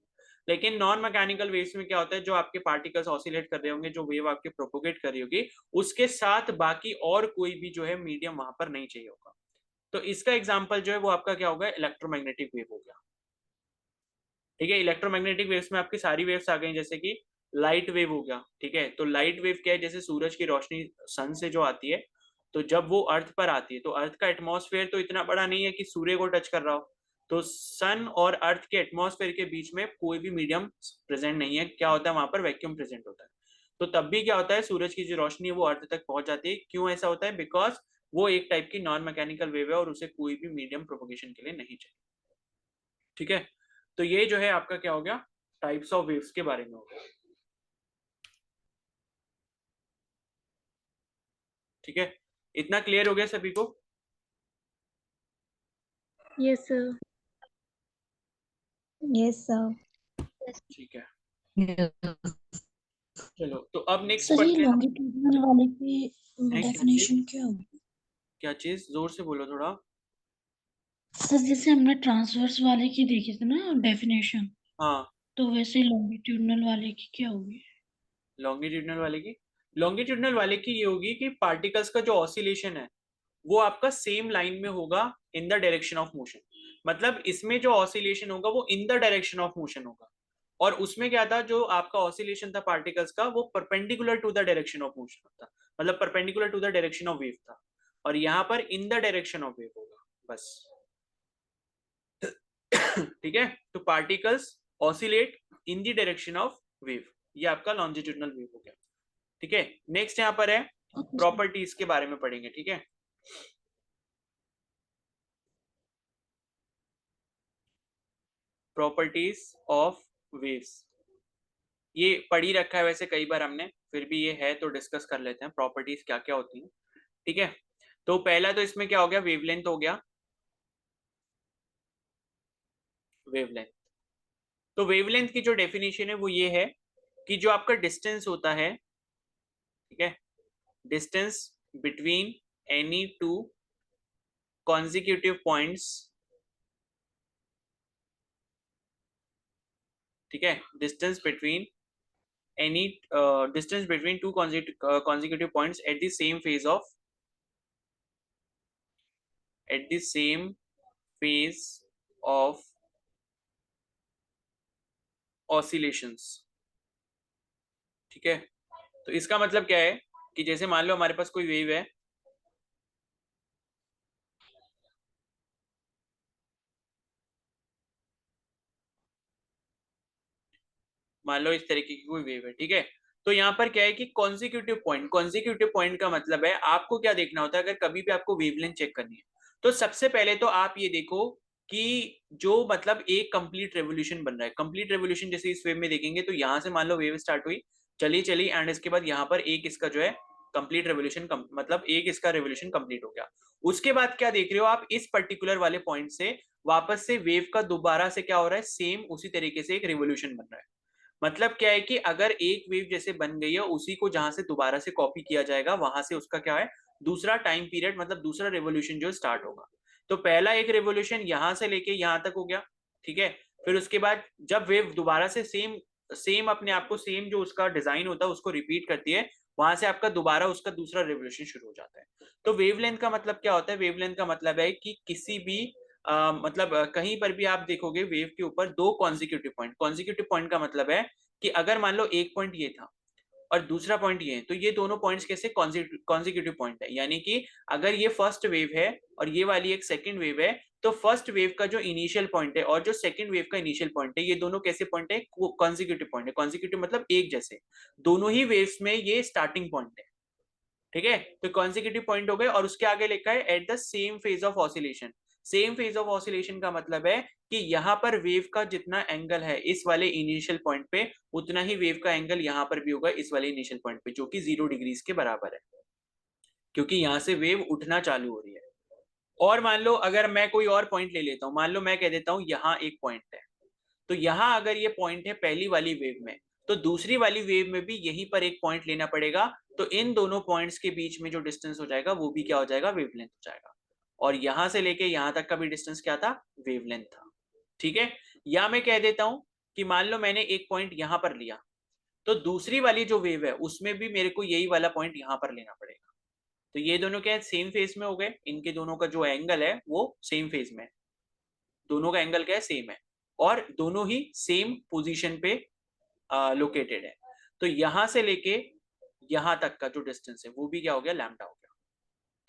लेकिन नॉन मैकेनिकल वेव्स में क्या होता है, जो आपके पार्टिकल्स ऑसिलेट कर रहे होंगे, जो वेव आपके प्रोपोगेट कर रही होगी, उसके साथ बाकी और कोई भी जो है मीडियम वहां पर नहीं चाहिए होगा। तो इसका एग्जांपल जो है वो आपका क्या होगा, इलेक्ट्रोमैग्नेटिक वेव हो गया, ठीक है। इलेक्ट्रोमैग्नेटिक वेव्स में आपकी सारी वेव्स आ गई, जैसे कि लाइट वेव हो गया, ठीक है। तो लाइट वेव क्या है, जैसे सूरज की रोशनी सन से जो आती है, तो जब वो अर्थ पर आती है, तो अर्थ का एटमॉस्फेयर तो इतना बड़ा नहीं है कि सूर्य को टच कर रहा हो, तो सन और अर्थ के एटमॉस्फेयर के बीच में कोई भी मीडियम प्रेजेंट नहीं है। क्या होता है वहां पर, वैक्यूम प्रेजेंट होता है। तो तब भी क्या होता है, सूरज की जो रोशनी है वो अर्थ तक पहुंच जाती है। क्यों ऐसा होता है, बिकॉज वो एक टाइप की नॉन मैकेनिकल वेव है और उसे कोई भी मीडियम प्रोपोगेशन के लिए नहीं चाहिए, ठीक है। तो ये जो है आपका क्या हो गया, टाइप्स ऑफ वेव्स के बारे में हो गया। ठीक है, इतना क्लियर हो गया सभी को?
Yes sir. Yes sir.
ठीक है, चलो तो अब नेक्स्ट
सर ये
पढ़ते हैं।
लॉन्गिट्यूडनल वाले की
क्या चीज,
डेफिनेशन क्या होगी?
क्या चीज, जोर से बोलो थोड़ा।
सर जैसे हमने ट्रांसवर्स वाले की देखी थी ना डेफिनेशन,
हाँ,
तो वैसे लॉन्गिट्यूडनल वाले की क्या होगी?
लॉन्गिट्यूडनल वाले की ये होगी कि पार्टिकल्स का जो ऑसिलेशन है वो आपका सेम लाइन में होगा इन द डायरेक्शन ऑफ मोशन। मतलब इसमें जो ऑसिलेशन होगा वो इन द डायरेक्शन ऑफ मोशन होगा, और उसमें क्या था, जो आपका ऑसिलेशन था पार्टिकल्स का वो perpendicular to the direction of motion था, मतलब perpendicular to the direction of wave था, और यहाँ पर in the direction of wave होगा बस। ठीक है, तो particles oscillate in the direction of wave, ये आपका लॉन्जिट्यूडनल वेव हो गया। ठीक है, नेक्स्ट यहाँ पर है प्रॉपर्टीज के बारे में पढ़ेंगे। ठीक है, प्रॉपर्टीज ऑफ वेव्स, ये पढ़ ही रखा है वैसे कई बार हमने, फिर भी ये है तो डिस्कस कर लेते हैं प्रॉपर्टीज क्या क्या होती हैं। ठीक है, तो पहला तो इसमें क्या हो गया, वेवलेंथ हो गया। वेवलेंथ, तो वेवलेंथ की जो डेफिनेशन है वो ये है कि जो आपका डिस्टेंस होता है, ठीक है, distance between any two consecutive points, ठीक है, distance between any distance between two consecutive points at the same phase of oscillations। ठीक है, तो इसका मतलब क्या है कि जैसे मान लो हमारे पास कोई वेव है, मान लो इस तरीके की कोई वेव है, ठीक है, तो यहाँ पर क्या है कि कॉन्जिक्यूटिव पॉइंट का मतलब है आपको क्या देखना होता है, अगर कभी भी आपको वेवलेंथ चेक करनी है तो सबसे पहले तो आप ये देखो कि जो मतलब एक कंप्लीट रेवोल्यूशन बन रहा है, कंप्लीट रेवोल्यूशन जैसे इस वेव में देखेंगे तो यहाँ से मान लो वेव स्टार्ट हुई, चली चली, एंड इसके बाद यहाँ पर एक इसका जो है कंप्लीट रेवोल्यूशन, मतलब एक इसका रेवोल्यूशन कंप्लीट हो गया। उसके बाद क्या देख रहे हो आप, इस पर्टिकुलर वाले पॉइंट से वापस से वेव का दोबारा से क्या हो रहा है, सेम उसी तरीके से एक रेवोल्यूशन बन रहा है। मतलब क्या है कि अगर एक वेव जैसे बन गई है, उसी को जहां से दोबारा से कॉपी किया जाएगा वहां से उसका क्या है, दूसरा टाइम पीरियड, मतलब दूसरा रेवोल्यूशन जो स्टार्ट होगा। तो पहला एक रेवोल्यूशन यहां से लेके यहां तक हो गया, ठीक है, फिर उसके बाद जब वेव दोबारा से सेम सेम अपने आप को सेम जो उसका डिजाइन होता है उसको रिपीट करती है, वहां से आपका दोबारा उसका दूसरा रेवोल्यूशन शुरू हो जाता है। तो वेवलेंथ का मतलब क्या होता है, वेवलेंथ का मतलब है कि किसी भी मतलब कहीं पर भी आप देखोगे वेव के ऊपर दो कॉन्जिक्यूटिव पॉइंट का मतलब है कि अगर मान लो एक पॉइंट ये था और दूसरा पॉइंट ये है, तो ये दोनों पॉइंट्स कैसे कॉन्जिक्यूटिव पॉइंट है, यानी कि अगर ये फर्स्ट वेव है और ये वाली एक सेकंड वेव है, तो फर्स्ट वेव का जो इनिशियल पॉइंट है और जो सेकंड वेव का इनिशियल पॉइंट है, ये दोनों कैसे पॉइंट है, कॉन्जिक्यूटिव पॉइंट है। कॉन्जिक्यूटिव मतलब एक जैसे, दोनों ही वेव्स में ये स्टार्टिंग पॉइंट है। ठीक है, तो कॉन्जिक्यूटिव पॉइंट हो गए, और उसके आगे लिखा है at the same phase of oscillation. Same phase of oscillation का मतलब है कि यहाँ पर वेव का जितना एंगल है इस वाले इनिशियल पॉइंट पे, उतना ही वेव का एंगल यहाँ पर भी होगा इस वाले इनिशियल पॉइंट पे, जो कि 0 डिग्रीज के बराबर है, क्योंकि यहाँ से वेव उठना चालू हो रही है। और मान लो अगर मैं कोई और पॉइंट ले लेता हूँ, मान लो मैं कह देता हूँ यहाँ एक पॉइंट है, तो यहाँ अगर ये पॉइंट है पहली वाली वेव में, तो दूसरी वाली वेव में भी यहीं पर एक पॉइंट लेना पड़ेगा, तो इन दोनों पॉइंट्स के बीच में जो डिस्टेंस हो जाएगा वो भी क्या हो जाएगा, वेवलेंथ हो जाएगा। और यहां से लेके यहां तक का भी डिस्टेंस क्या था, वेवलेंथ था। ठीक है, या मैं कह देता हूं कि मान लो मैंने एक पॉइंट यहां पर लिया, तो दूसरी वाली जो वेव है उसमें भी मेरे को यही वाला पॉइंट यहां पर लेना पड़ेगा। तो ये दोनों क्या है, सेम फेज में हो गए, इनके दोनों का जो एंगल है वो सेम फेज में है, दोनों का एंगल क्या है, सेम है, और दोनों ही सेम पोजीशन पे लोकेटेड है। तो यहां से लेके यहां तक का जो डिस्टेंस है वो भी क्या हो गया, लैम्डा हो गया।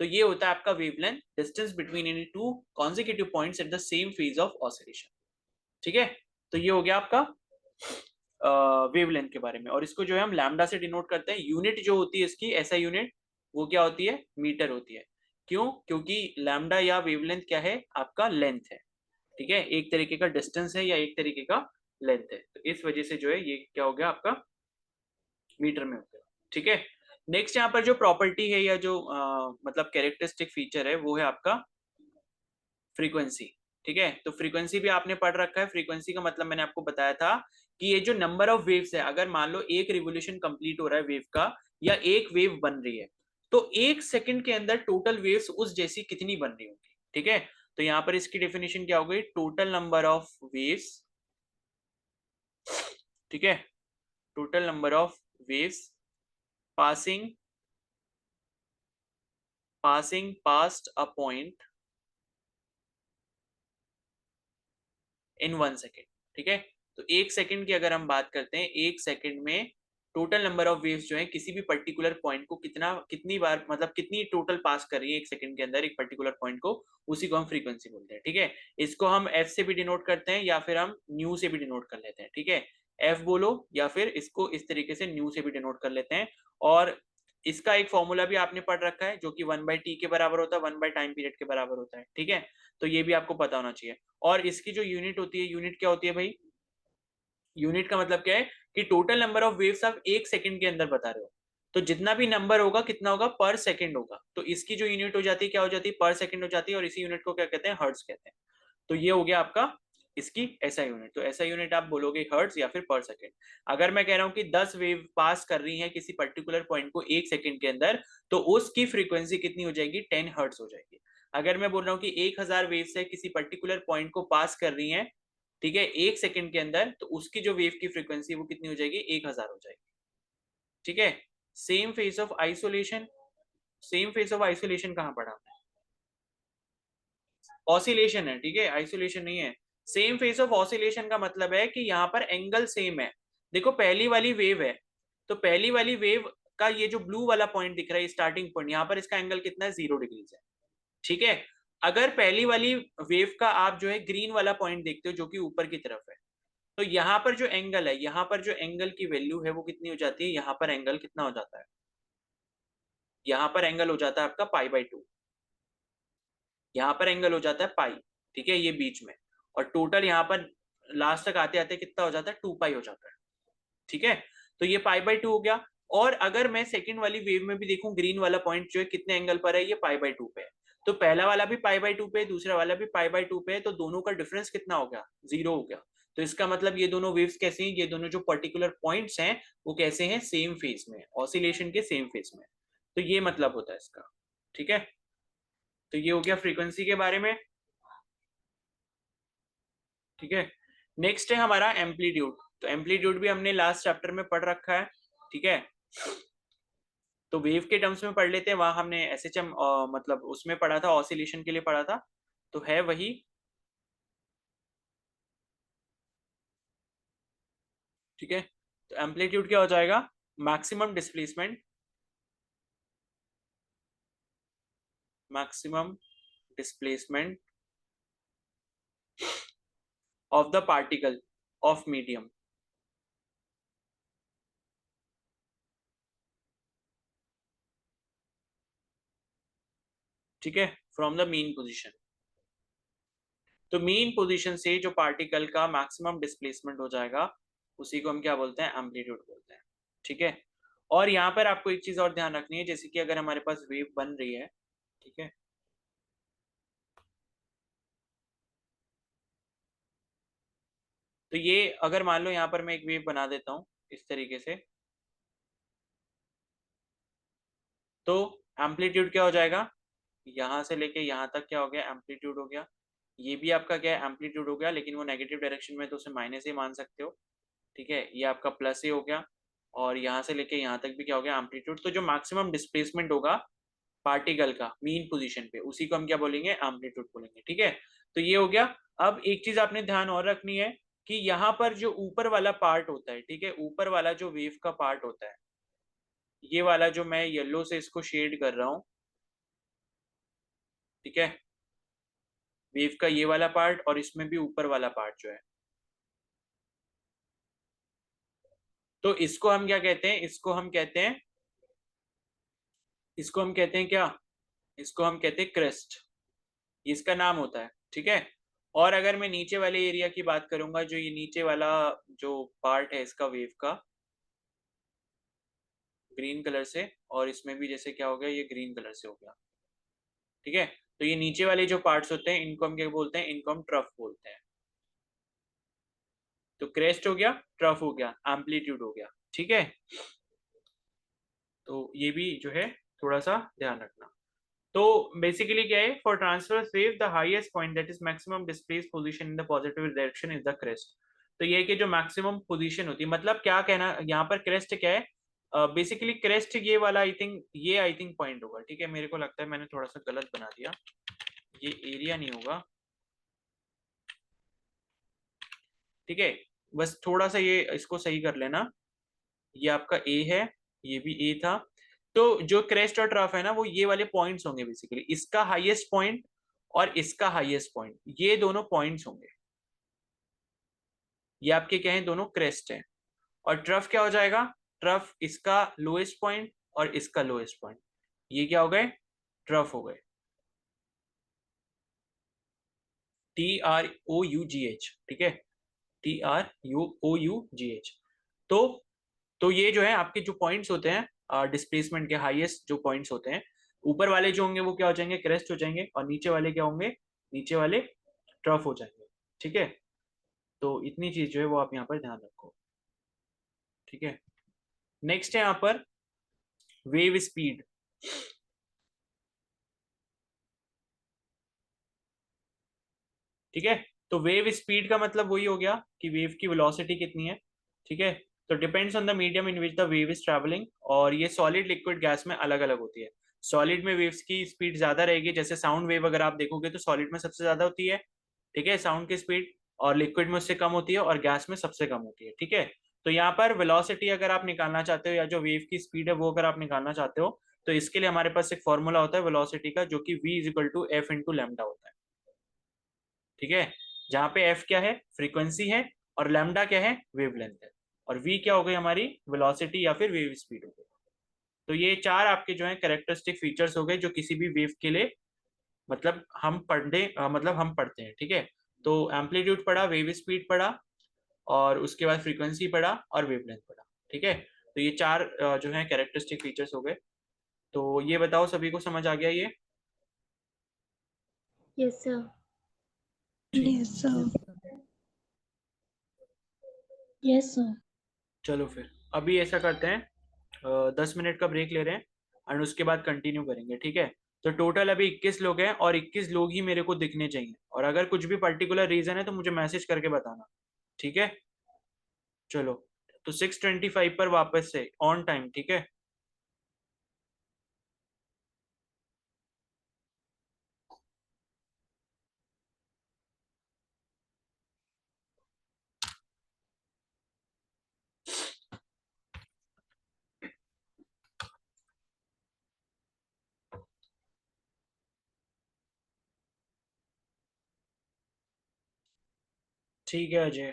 तो ये होता है आपका wavelength, distance between any two consecutive points at the same phase of oscillation. ठीक है, तो ये हो गया आपका वेवलेंथ के बारे में, और इसको जो है हम लैम्डा से डिनोट करते हैं। यूनिट जो होती है इसकी, ऐसा यूनिट, वो क्या होती है, मीटर होती है। क्यों, क्योंकि लैम्डा या वेवलेंथ क्या है, आपका लेंथ है। ठीक है, एक तरीके का डिस्टेंस है या एक तरीके का लेंथ है, तो इस वजह से जो है ये क्या हो गया आपका मीटर में हो गया। ठीक है, नेक्स्ट यहाँ पर जो प्रॉपर्टी है या जो मतलब कैरेक्टरिस्टिक फीचर है वो है आपका फ्रीक्वेंसी। ठीक है, तो फ्रीक्वेंसी भी आपने पढ़ रखा है। फ्रीक्वेंसी का मतलब मैंने आपको बताया था कि ये जो नंबर ऑफ वेव्स है, अगर मान लो एक रिवोल्यूशन कंप्लीट हो रहा है वेव का या एक वेव बन रही है, तो एक सेकंड के अंदर टोटल वेव्स उस जैसी कितनी बन रही होंगी। ठीक है, तो यहाँ पर इसकी डेफिनेशन क्या हो गई, टोटल नंबर ऑफ वेव्स, ठीक है, total number of waves passing past a point in 1 second. ठीक है, तो एक सेकंड की अगर हम बात करते हैं, एक सेकंड में टोटल नंबर ऑफ वेव्स जो है किसी भी पर्टिकुलर पॉइंट को कितनी बार मतलब कितनी टोटल पास कर रही है एक सेकंड के अंदर एक पर्टिकुलर पॉइंट को, उसी को हम फ्रीक्वेंसी बोलते हैं। ठीक है, इसको हम एफ से भी डिनोट करते हैं या फिर हम न्यू से भी डिनोट कर लेते हैं। ठीक है, एफ बोलो या फिर इसको इस तरीके से न्यू से भी डिनोट कर लेते हैं। और इसका एक फॉर्मूला भी आपने पढ़ रखा है जो कि 1/t के बराबर होता है, 1 टाइम पीरियड के बराबर होता है। ठीक है, तो ये भी आपको पता होना चाहिए। और इसकी जो यूनिट होती है, यूनिट क्या होती है भाई, यूनिट का मतलब क्या है कि टोटल नंबर ऑफ वेव्स आप एक सेकंड के अंदर बता रहे हो, तो जितना भी नंबर होगा कितना होगा, पर सेकंड होगा। तो इसकी जो यूनिट हो जाती है क्या हो जाती है, पर सेकंड हो जाती है, और इसी यूनिट को क्या कहते हैं, हर्ट्ज कहते हैं। तो ये हो गया आपका इसकी ऐसा यूनिट। तो ऐसा यूनिट आप बोलोगे हर्ट्ज या फिर पर सेकंड। अगर मैं कह रहा हूं कि 10 वेव पास कर रही हैं किसी पर्टिकुलर पॉइंट को एक सेकंड के अंदर, तो उसकी फ्रीक्वेंसी कितनी हो जाएगी, 10 हर्ट्ज हो जाएगी। अगर मैं बोल रहा हूँ कि 1000 वेव्स है किसी पर्टिकुलर पॉइंट को पास कर रही हैं, ठीक है, एक सेकंड के अंदर, तो उसकी जो वेव की फ्रीक्वेंसी वो कितनी हो जाएगी, 1000 हो जाएगी। ठीक है, same face of isolation, same face of isolation कहां पढ़ा, ऑसिलेशन है। ठीक है, आइसोलेशन नहीं है। सेम फेस ऑफ ऑसिलेशन का मतलब है कि यहाँ पर एंगल सेम है। देखो पहली वाली वेव है, तो पहली वाली वेव का ये जो ब्लू वाला पॉइंट दिख रहा है स्टार्टिंग पॉइंट, यहाँ पर इसका एंगल कितना है, 0 डिग्रीज है। ठीक है, अगर पहली वाली वेव का आप जो है ग्रीन वाला पॉइंट देखते हो जो कि ऊपर की तरफ है, तो यहाँ पर जो एंगल है, यहाँ पर जो एंगल की वैल्यू है वो कितनी हो जाती है, यहाँ पर एंगल कितना हो जाता है, यहाँ पर एंगल हो जाता है आपका π/2, यहाँ पर एंगल हो जाता है पाई। ठीक है, ये बीच में, और टोटल यहाँ पर लास्ट तक आते आते कितना हो जाता है, 2π हो जाता है। ठीक है, तो ये π/2 हो गया। और अगर मैं सेकंड वाली वेव में भी देखूं, ग्रीन वाला पॉइंट जो है कितने एंगल पर है, ये π/2 पे है। तो पहला वाला भी π/2 पे, दूसरा वाला भी π/2 पे है, तो दोनों का डिफरेंस कितना हो गया, 0 हो गया। तो इसका मतलब ये दोनों वेव्स कैसे हैं, ये दोनों जो पर्टिकुलर पॉइंट्स हैं वो कैसे हैं, सेम फेज में, ऑसिलेशन के सेम फेज में। तो ये मतलब होता है इसका। ठीक है, तो ये हो गया फ्रीक्वेंसी के बारे में। ठीक है, नेक्स्ट है हमारा एम्पलीट्यूड। तो एम्पलीट्यूड भी हमने लास्ट चैप्टर में पढ़ रखा है। ठीक है, तो वेव के टर्म्स में पढ़ लेते हैं, वहां हमने एसएचएम मतलब उसमें पढ़ा था, ऑसिलेशन के लिए पढ़ा था, तो है वही। ठीक है, तो एम्पलीट्यूड क्या हो जाएगा, maximum displacement, maximum displacement of the particle of medium. ठीक है, फ्रॉम द मीन पोजीशन। तो मीन पोजीशन से जो पार्टिकल का मैक्सिमम डिस्प्लेसमेंट हो जाएगा उसी को हम क्या बोलते हैं, एम्पलीट्यूड बोलते हैं। ठीक है, और यहाँ पर आपको एक चीज और ध्यान रखनी है, जैसे कि अगर हमारे पास वेव बन रही है, ठीक है, तो ये अगर मान लो यहाँ पर मैं एक वेव बना देता हूँ इस तरीके से, तो एम्पलीट्यूड क्या हो जाएगा, यहाँ से लेके यहाँ तक क्या हो गया, एम्पलीट्यूड हो गया। ये भी आपका क्या है, एम्पलीट्यूड हो गया, लेकिन वो नेगेटिव डायरेक्शन में तो उसे माइनस ही मान सकते हो। ठीक है, ये आपका प्लस ही हो गया, और यहाँ से लेके यहाँ तक भी क्या हो गया, एम्पलीट्यूड। तो जो मैक्सिमम डिस्प्लेसमेंट होगा पार्टिकल का मीन पोजीशन पे, उसी को हम क्या बोलेंगे, एम्पलीट्यूड बोलेंगे। ठीक है, तो ये हो गया। अब एक चीज आपने ध्यान और रखनी है कि यहाँ पर जो ऊपर वाला पार्ट होता है, ठीक है, ऊपर वाला जो वेव का पार्ट होता है, ये वाला जो मैं येलो से इसको शेड कर रहा हूँ, ठीक है, वेव का ये वाला पार्ट, और इसमें भी ऊपर वाला पार्ट जो है, तो इसको हम क्या कहते हैं, इसको हम कहते हैं, इसको हम कहते हैं क्या, इसको हम कहते हैं क्रेस्ट, ये इसका नाम होता है। ठीक है, और अगर मैं नीचे वाले एरिया की बात करूंगा, जो ये नीचे वाला जो पार्ट है इसका वेव का, ग्रीन कलर से, और इसमें भी जैसे क्या हो गया, ये ग्रीन कलर से हो गया, ठीक है। तो ये नीचे वाले जो पार्ट्स होते हैं इनको हम क्या बोलते हैं, इनको हम ट्रफ बोलते हैं। तो क्रेस्ट हो गया, ट्रफ हो गया, एम्पलीट्यूड हो गया, ठीक है। तो ये भी जो है थोड़ा सा ध्यान रखना। तो बेसिकली क्या है, for transverse wave the highest point that is maximum displace position in the positive direction is the crest. तो ये है कि जो मैक्सिमम पोजीशन होती है, मतलब क्या कहना यहाँ पर, क्रेस्ट क्या है, बेसिकली क्रेस्ट ये वाला आई थिंक पॉइंट होगा, ठीक है। मेरे को लगता है मैंने थोड़ा सा गलत बना दिया, ये एरिया नहीं होगा, ठीक है। बस थोड़ा सा ये इसको सही कर लेना, ये आपका ए है, ये भी ए था। तो जो क्रेस्ट और ट्रफ है ना, वो ये वाले पॉइंट्स होंगे बेसिकली, इसका हाईएस्ट पॉइंट और इसका हाईएस्ट पॉइंट, ये दोनों पॉइंट्स होंगे। ये आपके क्या है, दोनों क्रेस्ट हैं। और ट्रफ क्या हो जाएगा, ट्रफ इसका लोएस्ट पॉइंट और इसका लोएस्ट पॉइंट, ये क्या हो गए, ट्रफ हो गए। TROUGH, ठीक है, TROUGH। तो ये जो है आपके जो पॉइंट्स होते हैं डिस्प्लेसमेंट के, हाईएस्ट जो पॉइंट्स होते हैं, ऊपर वाले जो होंगे वो क्या हो जाएंगे, क्रेस्ट हो जाएंगे, और नीचे वाले क्या होंगे, नीचे वाले ट्रफ हो जाएंगे, ठीक है। तो इतनी चीज जो है वो आप यहाँ पर ध्यान रखो, ठीक है। नेक्स्ट है यहाँ पर वेव स्पीड, ठीक है। तो वेव स्पीड का मतलब वही हो गया कि वेव की वेलोसिटी कितनी है, ठीक है। तो depends on the medium in which the wave is travelling, और ये सॉलिड लिक्विड गैस में अलग अलग होती है। सॉलिड में वेव्स की स्पीड ज्यादा रहेगी, जैसे साउंड वेव अगर आप देखोगे तो सॉलिड में सबसे ज्यादा होती है, ठीक है, साउंड की स्पीड, और लिक्विड में उससे कम होती है, और गैस में सबसे कम होती है, ठीक है। तो यहाँ पर वेलोसिटी अगर आप निकालना चाहते हो, या जो वेव की स्पीड है वो अगर आप निकालना चाहते हो, तो इसके लिए हमारे पास एक फॉर्मूला होता है वेलोसिटी का, जो कि v is equal to F into lambda होता है, ठीक है। जहां पे एफ क्या है, फ्रीक्वेंसी है, और लैम्डा क्या है, वेवलेंथ है, और वी क्या हो गई, हमारी वेलोसिटी या फिर वेव स्पीड हो गई। तो ये चार आपके जो है कैरेक्टरिस्टिक फीचर्स हो गए, जो किसी भी वेव के लिए मतलब हम पढ़ते हैं, ठीक है। तो एम्पलीट्यूड पढ़ा, वेव स्पीड पढ़ा, और उसके बाद फ्रीक्वेंसी पढ़ा, और वेवलेंथ पढ़ा, ठीक है। तो ये चार जो है कैरेक्टरिस्टिक फीचर्स हो गए। तो ये बताओ, सभी को समझ आ गया ये?
Yes sir.
Yes sir. Yes sir.
चलो फिर अभी ऐसा करते हैं, 10 मिनट का ब्रेक ले रहे हैं, और उसके बाद कंटिन्यू करेंगे, ठीक है। तो टोटल अभी 21 लोग हैं, और 21 लोग ही मेरे को दिखने चाहिए, और अगर कुछ भी पर्टिकुलर रीजन है तो मुझे मैसेज करके बताना, ठीक है। चलो, तो 6:25 पर वापस से ऑन टाइम, ठीक है। ठीक है अजय।